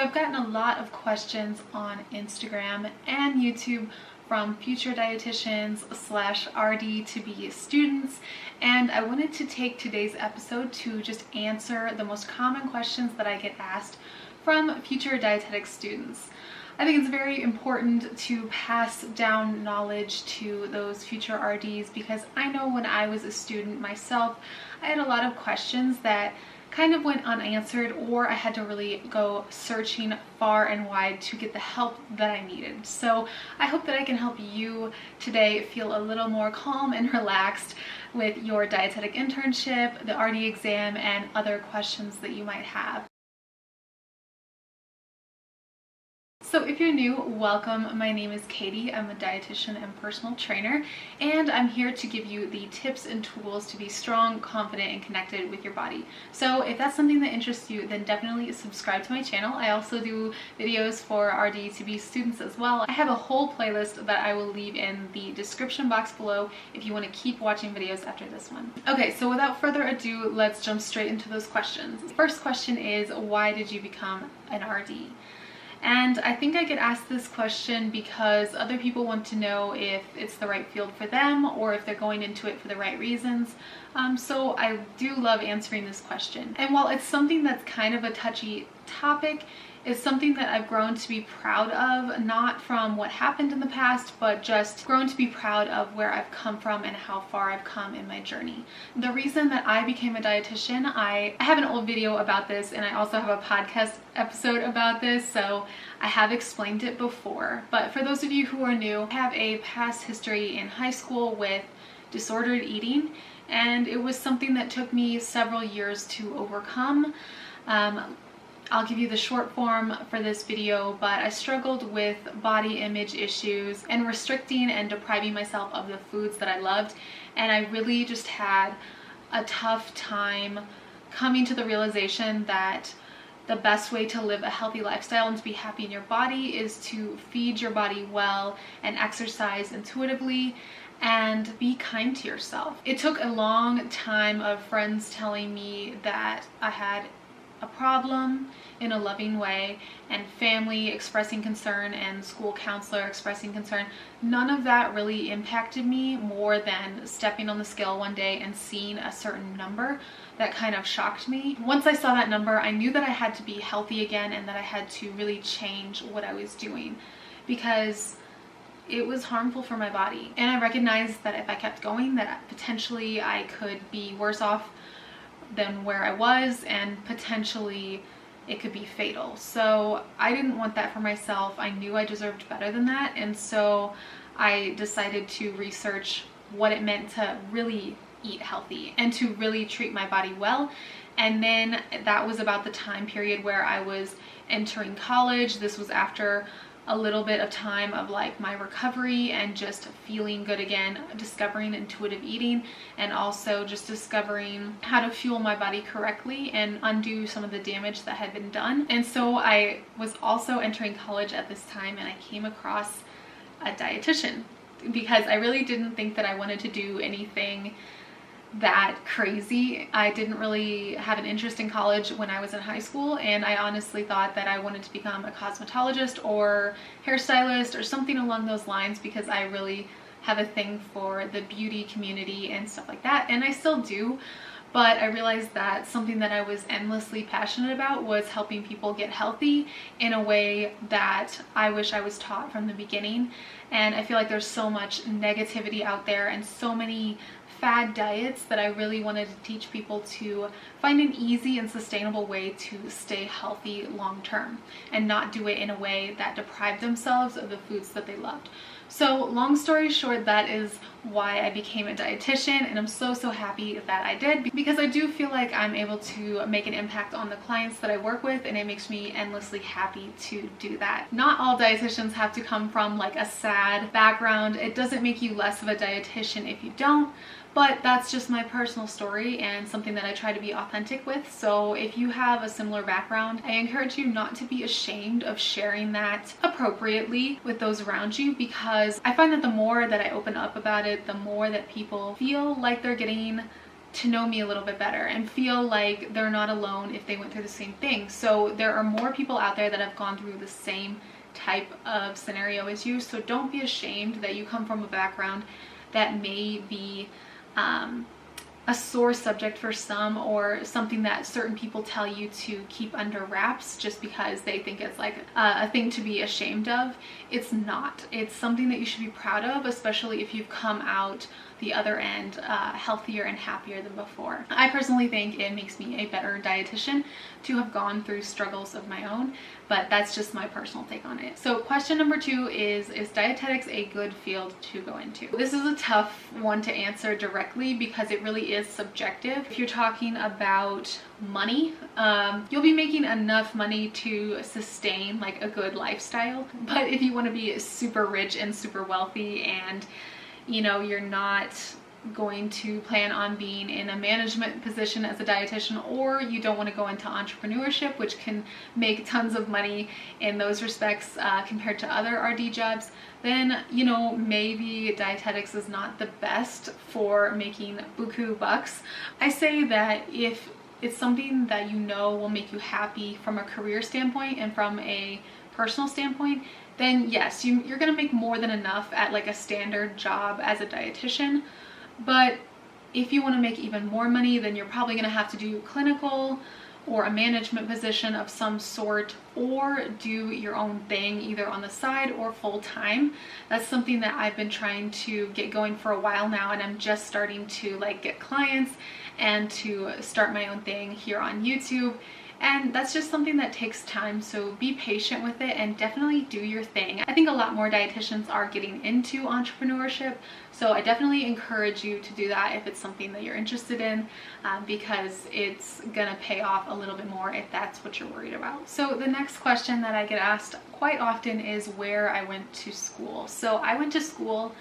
I've gotten a lot of questions on Instagram and YouTube from future dietitians / RD2be students, and I wanted to take today's episode to just answer the most common questions that I get asked from future dietetic students. I think it's very important to pass down knowledge to those future RDs because I know when I was a student myself, I had a lot of questions that kind of went unanswered, or I had to really go searching far and wide to get the help that I needed. So I hope that I can help you today feel a little more calm and relaxed with your dietetic internship, the RD exam, and other questions that you might have. So if you're new, welcome. My name is Katie. I'm a dietitian and personal trainer, and I'm here to give you the tips and tools to be strong, confident, and connected with your body. So if that's something that interests you, then definitely subscribe to my channel. I also do videos for RD2be students as well. I have a whole playlist that I will leave in the description box below if you want to keep watching videos after this one. Okay, so without further ado, let's jump straight into those questions. The first question is, why did you become an RD? And I think I get asked this question because other people want to know if it's the right field for them or if they're going into it for the right reasons. So I do love answering this question. And while it's something that's kind of a touchy topic, it's something that I've grown to be proud of, not from what happened in the past, but just grown to be proud of where I've come from and how far I've come in my journey. The reason that I became a dietitian, I have an old video about this, and I also have a podcast episode about this, so I have explained it before. But for those of you who are new, I have a past history in high school with disordered eating, and it was something that took me several years to overcome. I'll give you the short form for this video, but I struggled with body image issues and restricting and depriving myself of the foods that I loved, and I really just had a tough time coming to the realization that the best way to live a healthy lifestyle and to be happy in your body is to feed your body well and exercise intuitively and be kind to yourself. It took a long time of friends telling me that I had a problem in a loving way, and family expressing concern and school counselor expressing concern. None of that really impacted me more than stepping on the scale one day and seeing a certain number that kind of shocked me. Once I saw that number, I knew that I had to be healthy again and that I had to really change what I was doing because it was harmful for my body. And I recognized that if I kept going, that potentially I could be worse off than where I was, and potentially it could be fatal. So I didn't want that for myself. I knew I deserved better than that, and so I decided to research what it meant to really eat healthy and to really treat my body well. And then that was about the time period where I was entering college. This was after a little bit of time of like my recovery and just feeling good again, discovering intuitive eating, and also just discovering how to fuel my body correctly and undo some of the damage that had been done. And so I was also entering college at this time, and I came across a dietitian because I really didn't think that I wanted to do anything that crazy. I didn't really have an interest in college when I was in high school, and I honestly thought that I wanted to become a cosmetologist or hairstylist or something along those lines because I really have a thing for the beauty community and stuff like that, and I still do. But I realized that something that I was endlessly passionate about was helping people get healthy in a way that I wish I was taught from the beginning. And I feel like there's so much negativity out there and so many fad diets that I really wanted to teach people to find an easy and sustainable way to stay healthy long term and not do it in a way that deprived themselves of the foods that they loved. So long story short, that is why I became a dietitian, and I'm so happy that I did, because I do feel like I'm able to make an impact on the clients that I work with, and it makes me endlessly happy to do that. Not all dietitians have to come from like a sad background. It doesn't make you less of a dietitian if you don't, but that's just my personal story and something that I try to be authentic with. So if you have a similar background, I encourage you not to be ashamed of sharing that appropriately with those around you, because I find that the more that I open up about it, the more that people feel like they're getting to know me a little bit better and feel like they're not alone if they went through the same thing. So there are more people out there that have gone through the same type of scenario as you. So don't be ashamed that you come from a background that may be a sore subject for some, or something that certain people tell you to keep under wraps just because they think it's like a thing to be ashamed of. It's not. It's something that you should be proud of, especially if you've come out the other end healthier and happier than before. I personally think it makes me a better dietitian to have gone through struggles of my own, but that's just my personal take on it. So question number 2 is dietetics a good field to go into? This is a tough one to answer directly because it really is subjective. If you're talking about money, you'll be making enough money to sustain like a good lifestyle. But if you want to be super rich and super wealthy, and you know, you're not going to plan on being in a management position as a dietitian, or you don't want to go into entrepreneurship, which can make tons of money in those respects compared to other RD jobs, then, you know, maybe dietetics is not the best for making buku bucks. I say that if it's something that you know will make you happy from a career standpoint and from a personal standpoint, then yes, you're gonna make more than enough at like a standard job as a dietitian. But if you want to make even more money, then you're probably going to have to do clinical or a management position of some sort, or do your own thing either on the side or full time. That's something that I've been trying to get going for a while now, and I'm just starting to like get clients and to start my own thing here on YouTube. And that's just something that takes time, so be patient with it and definitely do your thing. I think a lot more dietitians are getting into entrepreneurship, so I definitely encourage you to do that if it's something that you're interested in, because it's gonna pay off a little bit more if that's what you're worried about. So the next question that I get asked quite often is where I went to school. So I went to school,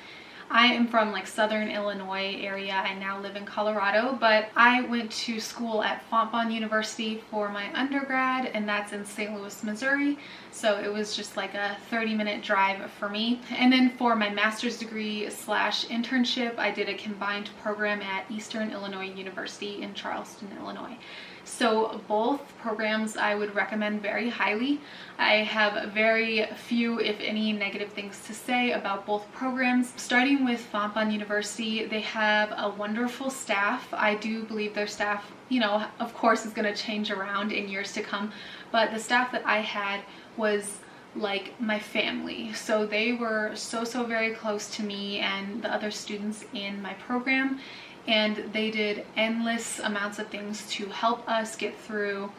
I am from like Southern Illinois area. I now live in Colorado, but I went to school at Fontbonne University for my undergrad, and that's in St. Louis, Missouri. So it was just like a 30-minute drive for me. And then for my master's degree / internship, I did a combined program at Eastern Illinois University in Charleston, Illinois. So both programs I would recommend very highly. I have very few, if any, negative things to say about both programs. Starting with Fontbonne University, they have a wonderful staff. I do believe their staff, you know, of course is going to change around in years to come, but the staff that I had was like my family. So they were so very close to me and the other students in my program. And they did endless amounts of things to help us get through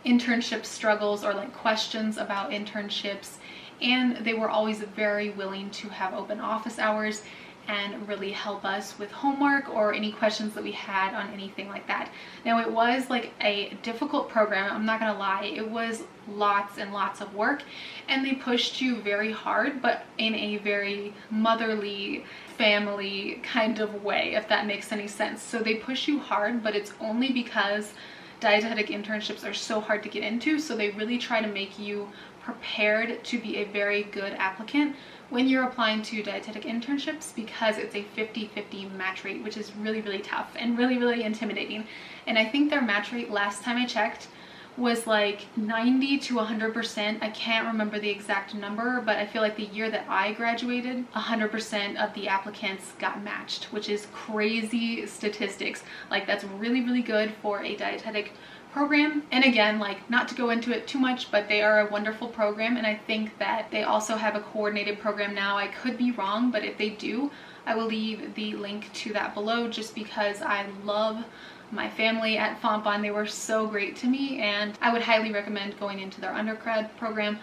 internship struggles or like questions about internships. And they were always very willing to have open office hours and really help us with homework or any questions that we had on anything like that. Now it was like a difficult program, I'm not gonna lie. It was lots and lots of work, and they pushed you very hard, but in a very motherly, family kind of way, if that makes any sense. So they push you hard, but it's only because dietetic internships are so hard to get into, so they really try to make you prepared to be a very good applicant when you're applying to dietetic internships, because it's a 50-50 match rate, which is really tough and really intimidating. And I think their match rate last time I checked was like 90 to 100%. I can't remember the exact number, but I feel like the year that I graduated, 100% of the applicants got matched, which is crazy statistics. Like that's really good for a dietetic program. And again, like not to go into it too much, but they are a wonderful program, and I think that they also have a coordinated program now. I could be wrong, but if they do, I will leave the link to that below, just because I love my family at Fontbonne. They were so great to me, and I would highly recommend going into their undergrad program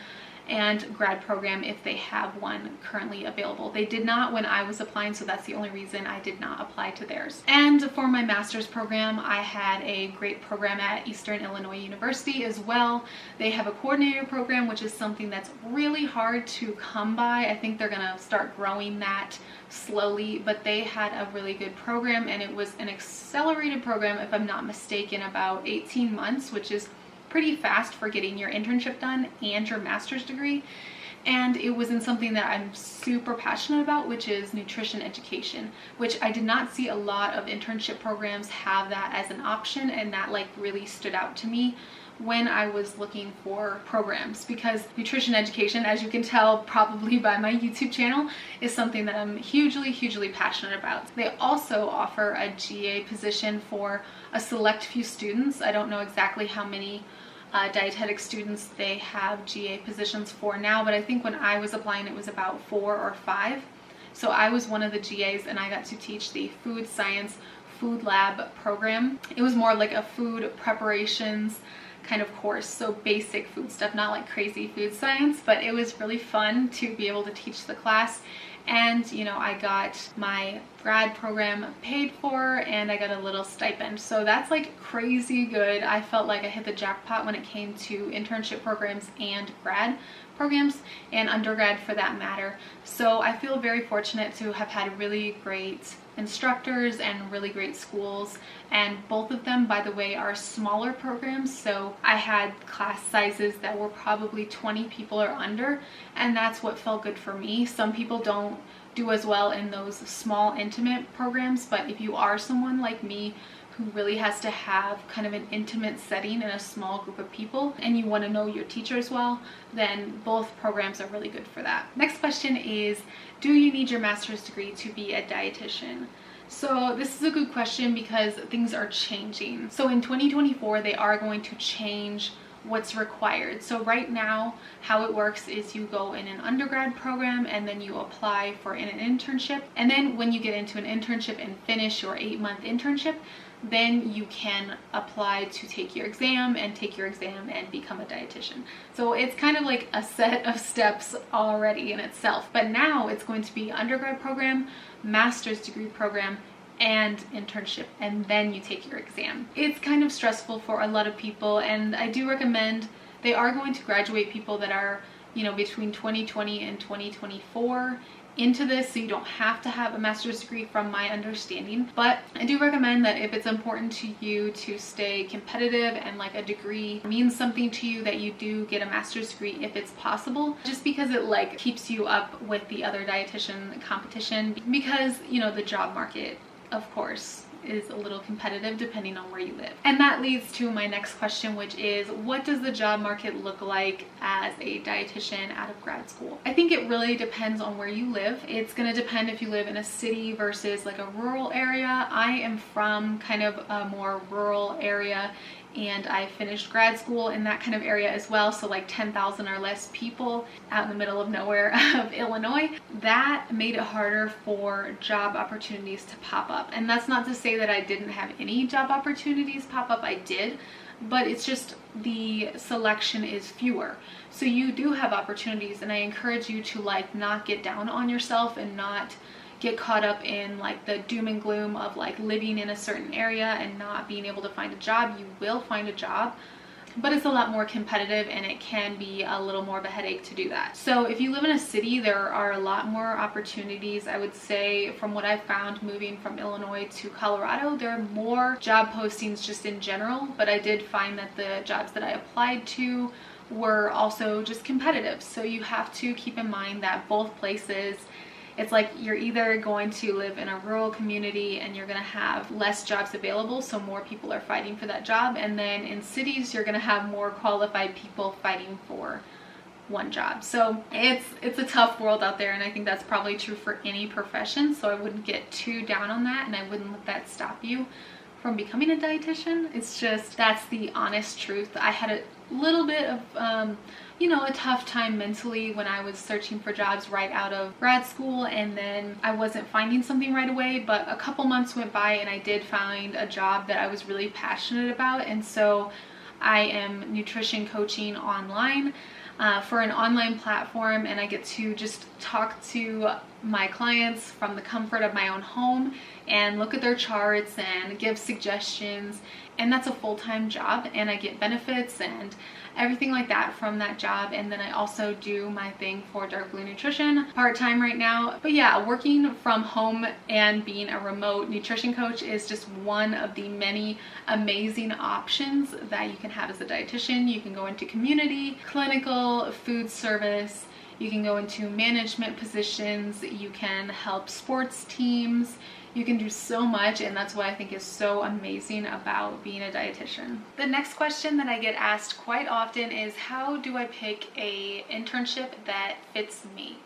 and grad program if they have one currently available. They did not when I was applying, so that's the only reason I did not apply to theirs. And for my master's program, I had a great program at Eastern Illinois University as well. They have a coordinator program, which is something that's really hard to come by. I think they're gonna start growing that slowly, but they had a really good program, and it was an accelerated program, if I'm not mistaken, about 18 months, which is pretty fast for getting your internship done and your master's degree. and it was in something that I'm super passionate about, which is nutrition education, which I did not see a lot of internship programs have that as an option, and that like really stood out to me when I was looking for programs, because nutrition education, as you can tell probably by my YouTube channel, is something that I'm hugely passionate about. They also offer a GA position for a select few students. I don't know exactly how many dietetic students they have GA positions for now, but I think when I was applying it was about 4 or 5. So I was one of the GAs, and I got to teach the food science food lab program. It was more like a food preparations kind of course, so basic food stuff, not like crazy food science, but it was really fun to be able to teach the class. And you know, I got my grad program paid for, and I got a little stipend, so that's like crazy good. I felt like I hit the jackpot when it came to internship programs and grad programs, and undergrad for that matter. So I feel very fortunate to have had really great instructors and really great schools, and both of them, by the way, are smaller programs. So I had class sizes that were probably 20 people or under, and that's what felt good for me. Some people don't do as well in those small intimate programs, but if you are someone like me who really has to have kind of an intimate setting in a small group of people, and you want to know your teachers well, then both programs are really good for that. Next question is, do you need your master's degree to be a dietitian? So this is a good question because things are changing. So in 2024, they are going to change what's required. So right now, how it works is you go in an undergrad program, and then you apply for an internship. And then when you get into an internship and finish your 8-month internship, then you can apply to take your exam and become a dietitian. So it's kind of like a set of steps already in itself. But now it's going to be undergrad program, master's degree program, and internship, and then you take your exam. It's kind of stressful for a lot of people, and I do recommend, they are going to graduate people that are, you know, between 2020 and 2024 into this, so you don't have to have a master's degree from my understanding. But I do recommend that if it's important to you to stay competitive and like a degree means something to you, that you do get a master's degree if it's possible, just because it like keeps you up with the other dietitian competition, because you know the job market, of course, is a little competitive depending on where you live. And that leads to my next question, which is, what does the job market look like as a dietitian out of grad school? I think it really depends on where you live. It's going to depend if you live in a city versus like a rural area. I am from kind of a more rural area, and I finished grad school in that kind of area as well, so like 10,000 or less people out in the middle of nowhere of Illinois. That made it harder for job opportunities to pop up. And that's not to say that I didn't have any job opportunities pop up, I did, but it's just the selection is fewer. So you do have opportunities, and I encourage you to like not get down on yourself and not get caught up in like the doom and gloom of like living in a certain area and not being able to find a job. You will find a job, but it's a lot more competitive, and it can be a little more of a headache to do that. So if you live in a city, there are a lot more opportunities. I would say from what I've found moving from Illinois to Colorado, there are more job postings just in general, but I did find that the jobs that I applied to were also just competitive. So you have to keep in mind that both places, it's like you're either going to live in a rural community and you're going to have less jobs available, so more people are fighting for that job, and then in cities you're going to have more qualified people fighting for one job. So it's a tough world out there, and I think that's probably true for any profession, so I wouldn't get too down on that, and I wouldn't let that stop you from becoming a dietitian. It's just, that's the honest truth. I had a little bit of you know, a tough time mentally when I was searching for jobs right out of grad school, and then I wasn't finding something right away, but a couple months went by and I did find a job that I was really passionate about. And so I am nutrition coaching online for an online platform, and I get to just talk to my clients from the comfort of my own home and look at their charts and give suggestions. And that's a full-time job, and I get benefits and everything like that from that job. And then I also do my thing for Dark Blue Nutrition part-time right now. But yeah, working from home and being a remote nutrition coach is just one of the many amazing options that you can have as a dietitian. You can go into community, clinical, food service, You can go into management positions, you can help sports teams, you can do so much, and that's what I think is so amazing about being a dietitian. The next question that I get asked quite often is, how do I pick a internship that fits me?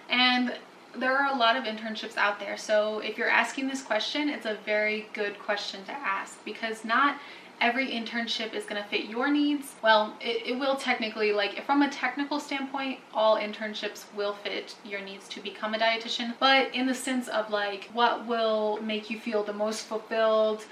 And there are a lot of internships out there, so if you're asking this question, it's a very good question to ask, because not every internship is going to fit your needs. Well, it will technically, like from a technical standpoint, all internships will fit your needs to become a dietitian, but in the sense of like what will make you feel the most fulfilled,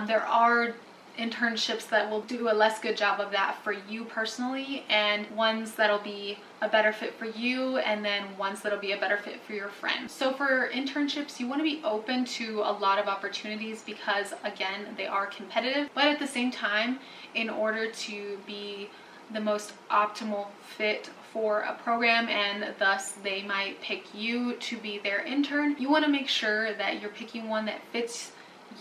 there are internships that will do a less good job of that for you personally, and ones that'll be a better fit for you, and then ones that'll be a better fit for your friend. So for internships, you want to be open to a lot of opportunities, because again, they are competitive, but at the same time, in order to be the most optimal fit for a program, and thus they might pick you to be their intern, you want to make sure that you're picking one that fits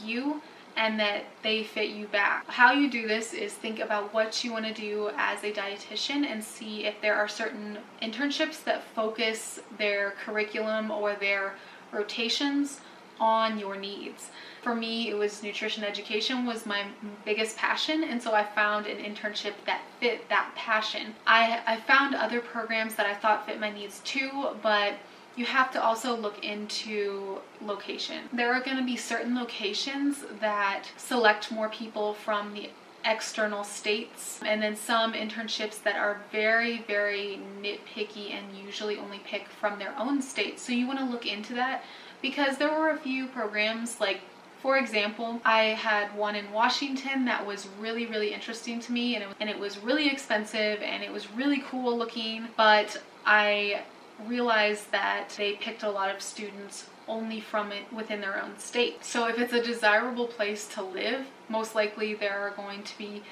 you and that they fit you back. How you do this is think about what you want to do as a dietitian and see if there are certain internships that focus their curriculum or their rotations on your needs. For me, it was nutrition education was my biggest passion, and so I found an internship that fit that passion. I found other programs that I thought fit my needs too, but you have to also look into location. There are going to be certain locations that select more people from the external states, and then some internships that are very, very nitpicky and usually only pick from their own state. So you want to look into that, because there were a few programs, like for example, I had one in Washington that was really, really interesting to me, and it was really expensive and it was really cool looking, but I realized that they picked a lot of students only from it within their own state. So if it's a desirable place to live, most likely there are going to be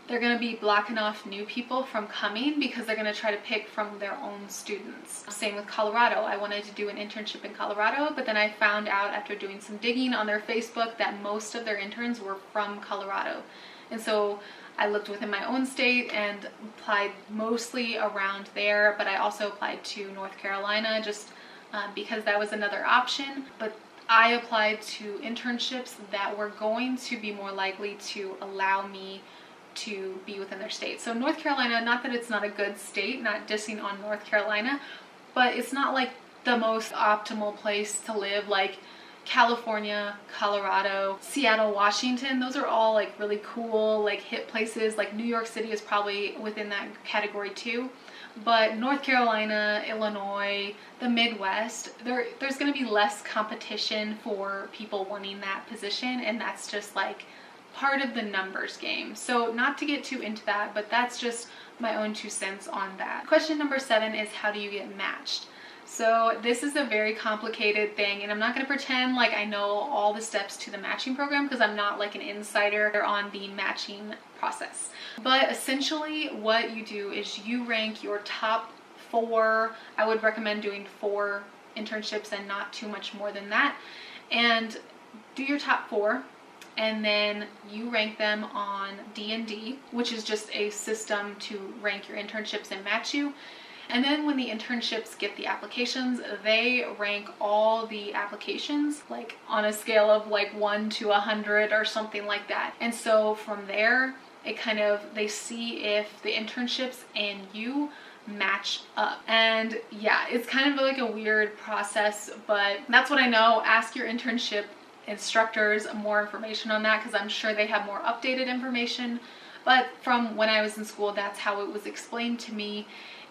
they're going to be blocking off new people from coming, because they're going to try to pick from their own students. Same with Colorado. I wanted to do an internship in Colorado, but then I found out after doing some digging on their Facebook that most of their interns were from Colorado. And so I looked within my own state and applied mostly around there, but I also applied to North Carolina just because that was another option. But I applied to internships that were going to be more likely to allow me to be within their state. So North Carolina, not that it's not a good state, not dissing on North Carolina, but it's not like the most optimal place to live. Like California, Colorado, Seattle, Washington, those are all like really cool, like hip places. Like New York City is probably within that category too. But North Carolina, Illinois, the Midwest, there's going to be less competition for people wanting that position, and that's just like part of the numbers game. So not to get too into that, but that's just my own 2 cents on that. Question number 7 is, how do you get matched? So this is a very complicated thing, and I'm not going to pretend like I know all the steps to the matching program, because I'm not like an insider on the matching process. But essentially what you do is you rank your top 4. I would recommend doing 4 internships and not too much more than that, and do your top 4. And then you rank them on D&D, which is just a system to rank your internships and match you. And then when the internships get the applications, they rank all the applications like on a scale of like 1 to 100 or something like that. And so from there, they see if the internships and you match up. And yeah, it's kind of like a weird process, but that's what I know. Ask your internship instructors more information on that, because I'm sure they have more updated information. But from when I was in school, that's how it was explained to me,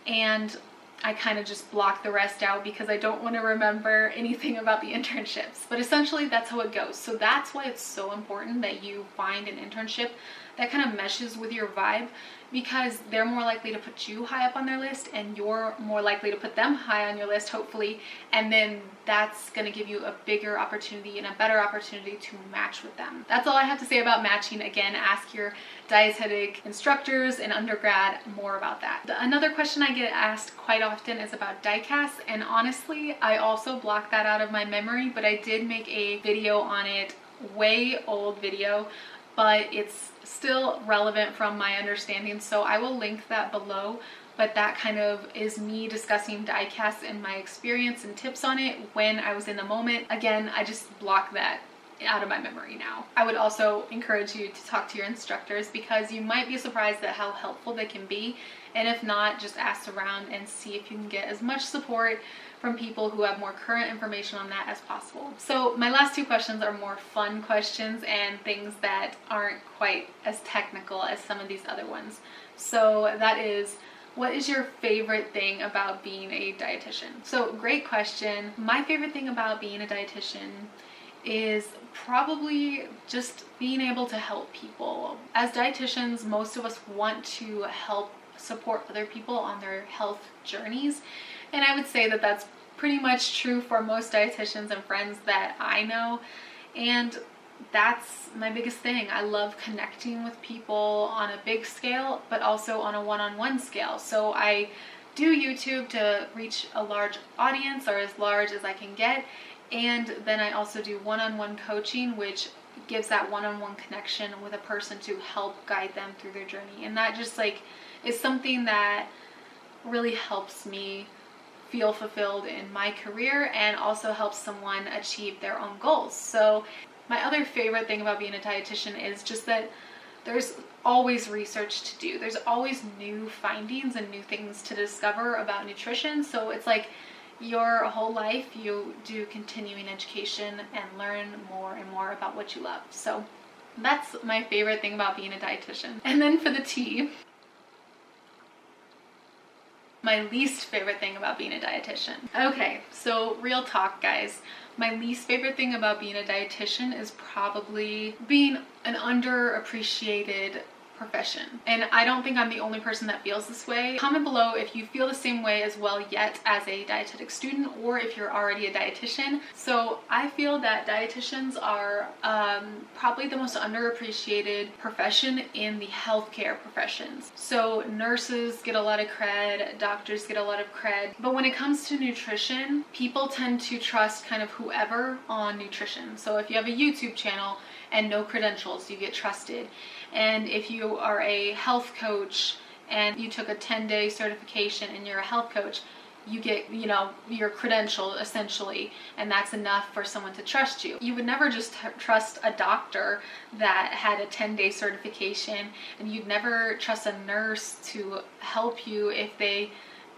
and I kind of just blocked the rest out because I don't want to remember anything about the internships. But essentially that's how it goes. So that's why it's so important that you find an internship that kind of meshes with your vibe, because they're more likely to put you high up on their list, and you're more likely to put them high on your list, hopefully. And then that's going to give you a bigger opportunity and a better opportunity to match with them. That's all I have to say about matching. Again, ask your dietetic instructors in undergrad more about that. Another question I get asked quite often is about DICAS, and honestly, I also blocked that out of my memory, but I did make a video on it, way old video, but it's still relevant from my understanding, so I will link that below. but that kind of is me discussing DICAS and my experience and tips on it when I was in the moment. Again, I just block that out of my memory now. I would also encourage you to talk to your instructors, because you might be surprised at how helpful they can be. And if not, just ask around and see if you can get as much support from people who have more current information on that as possible. So my last two questions are more fun questions and things that aren't quite as technical as some of these other ones. So that is, what is your favorite thing about being a dietitian? So great question. My favorite thing about being a dietitian is probably just being able to help people. As dietitians, most of us want to help support other people on their health journeys, and I would say that that's pretty much true for most dietitians and friends that I know, and that's my biggest thing. I love connecting with people on a big scale, but also on a one-on-one scale. So I do YouTube to reach a large audience, or as large as I can get. And then I also do one-on-one coaching, which gives that one-on-one connection with a person to help guide them through their journey. And that just is something that really helps me feel fulfilled in my career, and also helps someone achieve their own goals. So my other favorite thing about being a dietitian is just that there's always research to do. There's always new findings and new things to discover about nutrition. So it's like your whole life you do continuing education and learn more and more about what you love. So that's my favorite thing about being a dietitian. And then for the tea, my least favorite thing about being a dietitian. Okay, so real talk, guys. My least favorite thing about being a dietitian is probably being an underappreciated profession. And I don't think I'm the only person that feels this way. Comment below if you feel the same way as well yet as a dietetic student, or if you're already a dietitian. So I feel that dietitians are probably the most underappreciated profession in the healthcare professions. So nurses get a lot of cred, doctors get a lot of cred, but when it comes to nutrition, people tend to trust kind of whoever on nutrition. So if you have a YouTube channel and no credentials, you get trusted. And if you are a health coach and you took a 10-day certification and you're a health coach, you get, your credential essentially, and that's enough for someone to trust you. You would never just trust a doctor that had a 10-day certification, and you'd never trust a nurse to help you if they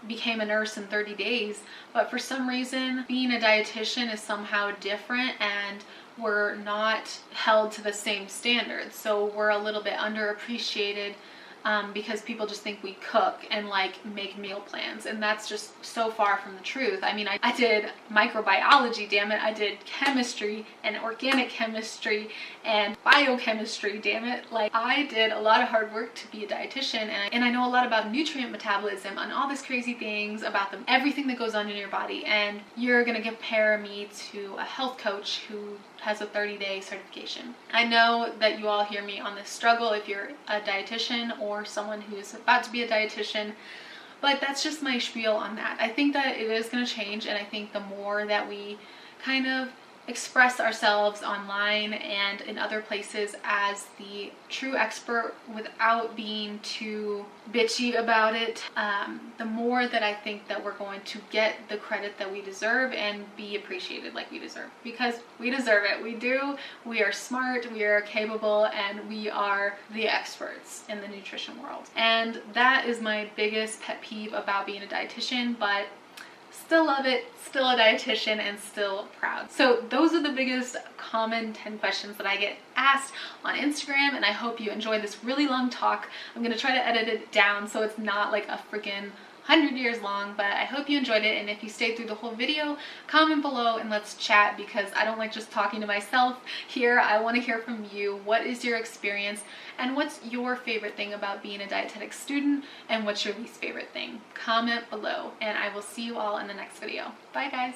became a nurse in 30 days. But for some reason, being a dietitian is somehow different, and we're not held to the same standards. So we're a little bit underappreciated because people just think we cook and make meal plans, and that's just so far from the truth. I mean, I did microbiology, damn it. I did chemistry and organic chemistry and biochemistry, damn it. I did a lot of hard work to be a dietitian, and I know a lot about nutrient metabolism and all these crazy things about everything that goes on in your body. And you're gonna compare me to a health coach who has a 30-day certification. I know that you all hear me on this struggle if you're a dietitian or someone who's about to be a dietitian, but that's just my spiel on that. I think that it is going to change, and I think the more that we kind of express ourselves online and in other places as the true expert without being too bitchy about it, the more that I think that we're going to get the credit that we deserve and be appreciated like we deserve, because we deserve it. We do. We are smart, we are capable, and we are the experts in the nutrition world. And that is my biggest pet peeve about being a dietitian, but still love it, still a dietitian, and still proud. So those are the biggest common 10 questions that I get asked on Instagram, and I hope you enjoyed this really long talk. I'm gonna try to edit it down so it's not like a freaking 100 years long, but I hope you enjoyed it. And if you stayed through the whole video, comment below and let's chat, because I don't like just talking to myself here. I want to hear from you. What is your experience, and what's your favorite thing about being a dietetic student, and what's your least favorite thing? Comment below, and I will see you all in the next video. Bye guys.